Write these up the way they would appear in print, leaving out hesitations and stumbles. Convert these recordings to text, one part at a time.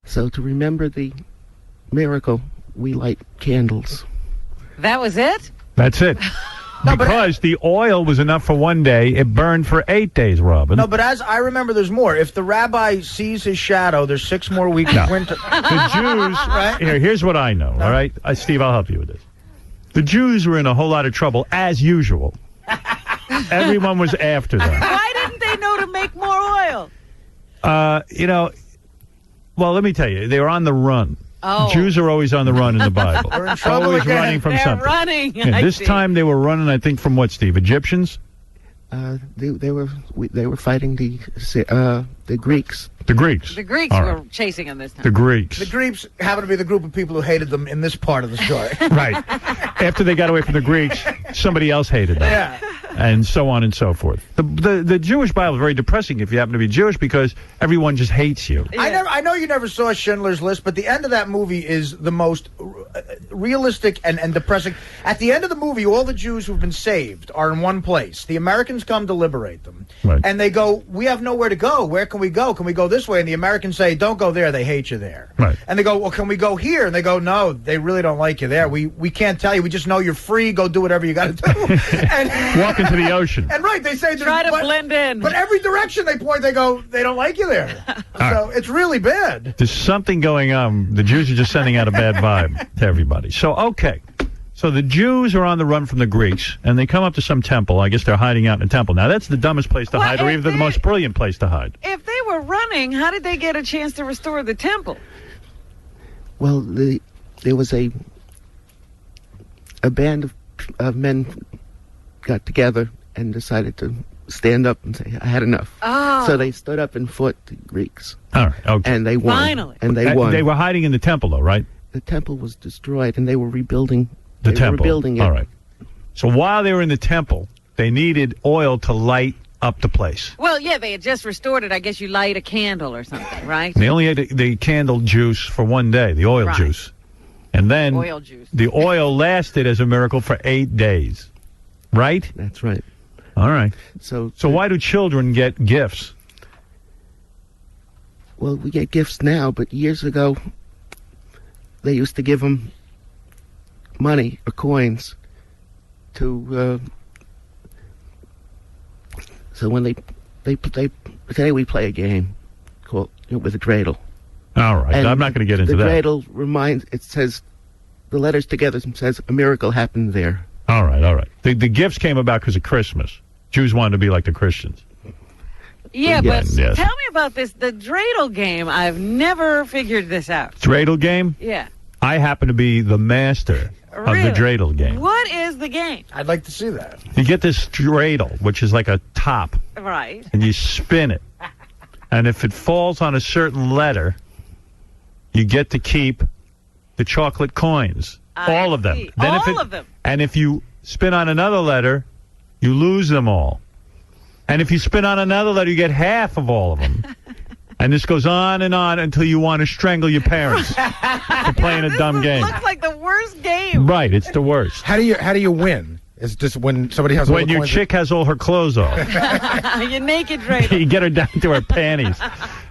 So to remember the miracle, we light candles. That was it? That's it. Because the oil was enough for one day, it burned for 8 days, Robin. No, but as I remember, there's more. If the rabbi sees his shadow, there's 6 more weeks of winter. The Jews, Right? here's what I know, all right? Steve, I'll help you with this. The Jews were in a whole lot of trouble, as usual. Everyone was after them. Why didn't they know to make more oil? Well, let me tell you, they were on the run. Oh. Jews are always on the run in the Bible. They're in trouble always again. running from They're something. running. Yeah, I this see. time they were running, I think, from what, Steve? Egyptians? They were fighting the Greeks. The Greeks. The Greeks All were right. chasing them this time. The Greeks. The Greeks happen to be the group of people who hated them in this part of the story. Right. After they got away from the Greeks, somebody else hated them. Yeah. And so on and so forth. The Jewish Bible is very depressing if you happen to be Jewish because everyone just hates you. I know you never saw Schindler's List, but the end of that movie is the most realistic and depressing. At the end of the movie, all the Jews who've been saved are in one place. The Americans come to liberate them. Right. And they go, we have nowhere to go. Where can we go? Can we go this way? And the Americans say, don't go there. They hate you there. Right. And they go, well, can we go here? And they go, no, they really don't like you there. We can't tell you. We just know you're free. Go do whatever you got to do. And Walk into the ocean. And right, they say Try to blend in. But every direction they point, they go, they don't like you there. So it's really bad. There's something going on. The Jews are just sending out a bad vibe to everybody. So, okay. So the Jews are on the run from the Greeks, and they come up to some temple. I guess they're hiding out in a temple. Now, that's the dumbest place to hide, or even the most brilliant place to hide. If they were running, how did they get a chance to restore the temple? Well, there was a band of men got together and decided to stand up and say, I had enough. Oh. So they stood up and fought the Greeks. All right, okay. And they won. Finally. And they won. They were hiding in the temple, though, right? The temple was destroyed, and they were rebuilding. The they temple. Were rebuilding it. All right. So while they were in the temple, they needed oil to light up the place. Well, yeah, they had just restored it. I guess you light a candle or something, right? They only had the candle juice for one day, the oil Right. juice. And then Oil juice. the oil lasted as a miracle for 8 days. Right? That's right. All right. So why do children get gifts? Well, we get gifts now, but years ago, they used to give them money or coins to. So when they today we play a game called with a dreidel. All right. And I'm not going to get into the that. dreidel reminds. It says the letters together says a miracle happened there. All right. All right. The gifts came about because of Christmas. Jews wanted to be like the Christians. Yeah, but Yes. tell me about this. The dreidel game, I've never figured this out. Dreidel game? Yeah. I happen to be the master of the Really? dreidel game. What is the game? I'd like to see that. You get this dreidel, which is like a top, Right. and you spin it. And if it falls on a certain letter, you get to keep the chocolate coins. All of them. see. Then All of them. And if you spin on another letter, you lose them all. And if you spin on another letter, you get half of all of them. And this goes on and on until you want to strangle your parents for playing a dumb game. Looks like the worst game. Right, it's the worst. How do you win? It's just when somebody has all When the your coins- chick has all her clothes off. Your naked dreidel. You get her down to her panties.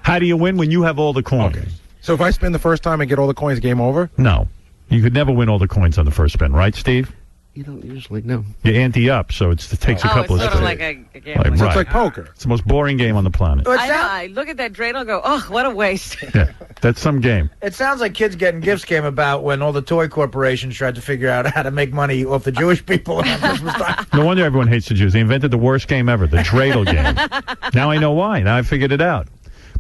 How do you win? When you have all the coins. Okay. So if I spin the first time and get all the coins, game over? No. You could never win all the coins on the first spin, right, Steve? You don't usually know. You ante up, so it takes a Oh, couple it's of sort spins. of like a game. Like, So right. it's like poker. It's the most boring game on the planet. It, I know. sound- I look at that dreidel and go, oh, what a waste. Yeah, that's some game. it sounds like Kids Getting Gifts came about when all the toy corporations tried to figure out how to make money off the Jewish people around Christmas time. No wonder everyone hates the Jews. They invented the worst game ever, the dreidel game. Now I know why. Now I figured it out.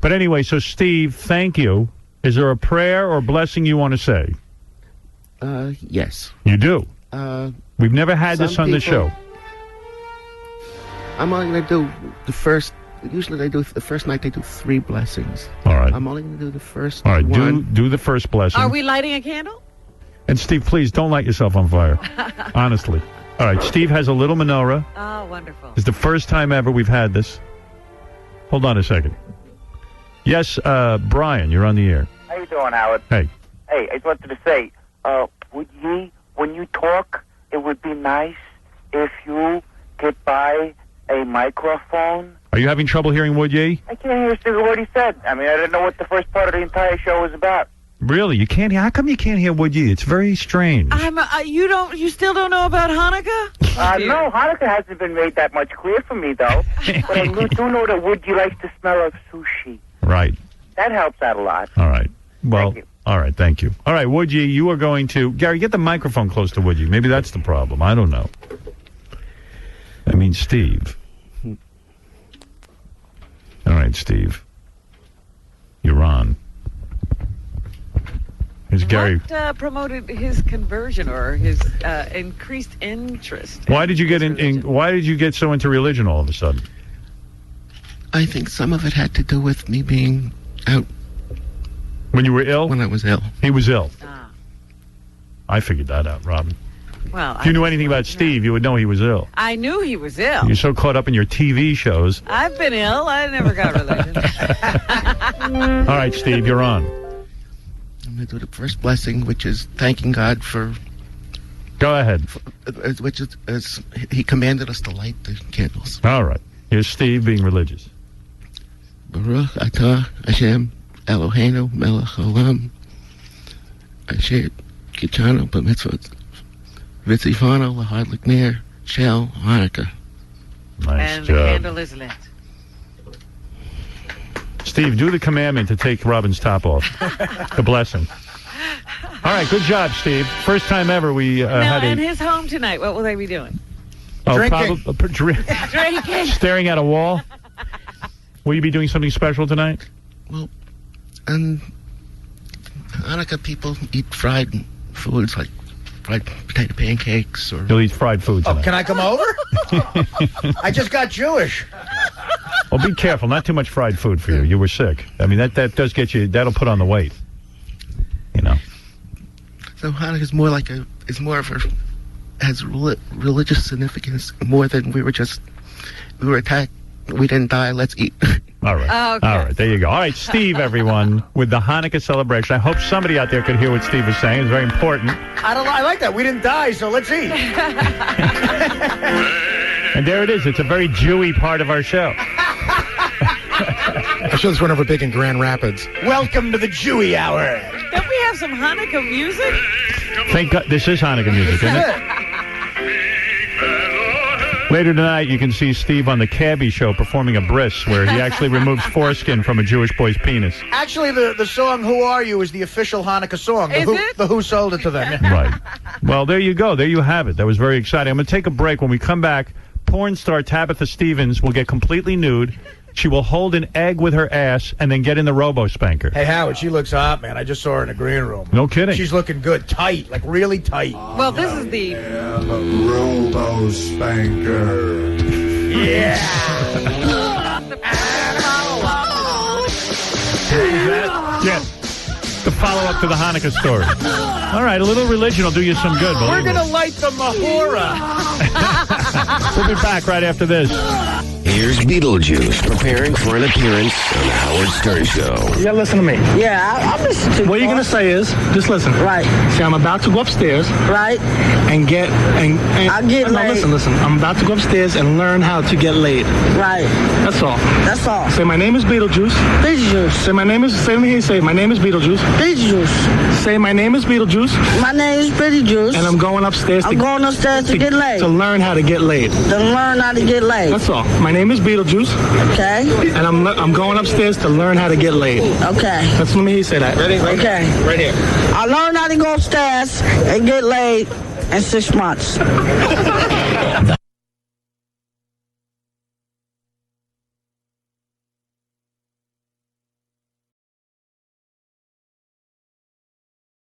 But anyway, so Steve, thank you. Is there a prayer or blessing you want to say? Yes. You do. We've never had this Some on the people- show. I'm only going to do the first. Usually they do the first night. They do 3 blessings. All right. I'm only going to do the first All right, one. do the first blessing. Are we lighting a candle? And Steve, please don't light yourself on fire. Honestly. All right, Steve has a little menorah. Oh, wonderful. It's the first time ever we've had this. Hold on a second. Yes, Brian, you're on the air. How you doing, Howard? Hey. Hey, I just wanted to say, when you talk, it would be nice if you could buy a microphone Are you having trouble hearing Wood Ye? I can't hear a single word he said. I mean, I didn't know what the first part of the entire show was about. Really? You can't hear? How come you can't hear Wood Ye? It's very strange. You still don't know about Hanukkah? No, Hanukkah hasn't been made that much clear for me, though. But I do know that Woody likes the smell of sushi. Right. That helps out a lot. All right. Well, Thank you. all right. Thank you. All right, Wood Ye, you are going to... Gary, get the microphone close to Wood Ye. Maybe that's the problem. I don't know. I mean, Steve. All right, Steve. You're on. Here's Gary. What promoted his conversion or his increased interest? Why did you get Why did you get so into religion all of a sudden? I think some of it had to do with me being out When you were ill? when I was ill. He was ill. Ah. I figured that out, Robin. Well, If you knew anything about Steve, you would know he was ill. I knew he was ill. You're so caught up in your TV shows. I've been ill. I never got religion. All right, Steve, you're on. I'm going to do the first blessing, which is thanking God for, Go ahead. which is as He commanded us to light the candles. All right. Here's Steve being religious. Baruch atah Hashem Eloheinu melech haolam asher kitchanu b'mitzvot v'tzivanu l'hadlik ner shel Hanukkah. Nice And the job. candle is lit. Steve, do the commandment to take Robin's top off. The blessing. All right, good job, Steve. First time ever we Now, had in a... his home tonight, what will they be doing? Drinking. Drinking. Staring at a wall. Will you be doing something special tonight? Well, and Hanukkah people eat fried foods like fried potato pancakes or... You'll eat fried food Oh, tonight. can I come over? I just got Jewish. Well, be careful. Not too much fried food for you. You were sick. I mean, that does get you... That'll put on the weight. You know. So Hanukkah is more like has religious significance more than we were attacked. We didn't die. Let's eat. All right. Okay. All right. There you go. All right, Steve, everyone, with the Hanukkah celebration. I hope somebody out there could hear what Steve was saying. It's very important. I like that. We didn't die, so let's eat. And there it is. It's a very Jewy part of our show. I show this one over big in Grand Rapids. Welcome to the Jewy Hour. Don't we have some Hanukkah music? Thank God. This is Hanukkah music, isn't it? Later tonight, you can see Steve on the Cabbie Show performing a bris, where he actually removes foreskin from a Jewish boy's penis. Actually, the song "Who Are You" is the official Hanukkah song. Is it? The Who sold it to them. Right. Well, there you go. There you have it. That was very exciting. I'm going to take a break. When we come back, porn star Tabitha Stevens will get completely nude. She will hold an egg with her ass and then get in the robo-spanker. Hey, Howard, she looks hot, man. I just saw her in the green room. No kidding. She's looking good, tight, like really tight. Well, this is the... Robo Spanker. Yeah. Yeah. The follow-up to the Hanukkah story. All right, a little religion will do you some good. We're believe going to me. light the Mahora. We'll be back right after this. Here's Beetlejuice preparing for an appearance on the Howard Stern Show. You gotta listen to me. Yeah, I'll listen to you. What you're gonna say is, just listen. Right. See, I'm about to go upstairs Right. and get and I'll get no, laid. listen. I'm about to go upstairs and learn how to get laid. Right. That's all. That's all. Say my name is Beetlejuice. Beetlejuice. Say my name is. Say to me. Say my name is Beetlejuice. Beetlejuice. Say my name is Beetlejuice. My name is Beetlejuice. And I'm going upstairs. I'm going upstairs to get laid. To learn how to get laid. To learn how to get laid. That's all. My name is Beetlejuice. Okay. And I'm going upstairs to learn how to get laid. Okay. That's let me say that. Ready? Okay. Right here. I learned how to go upstairs and get laid in 6 months.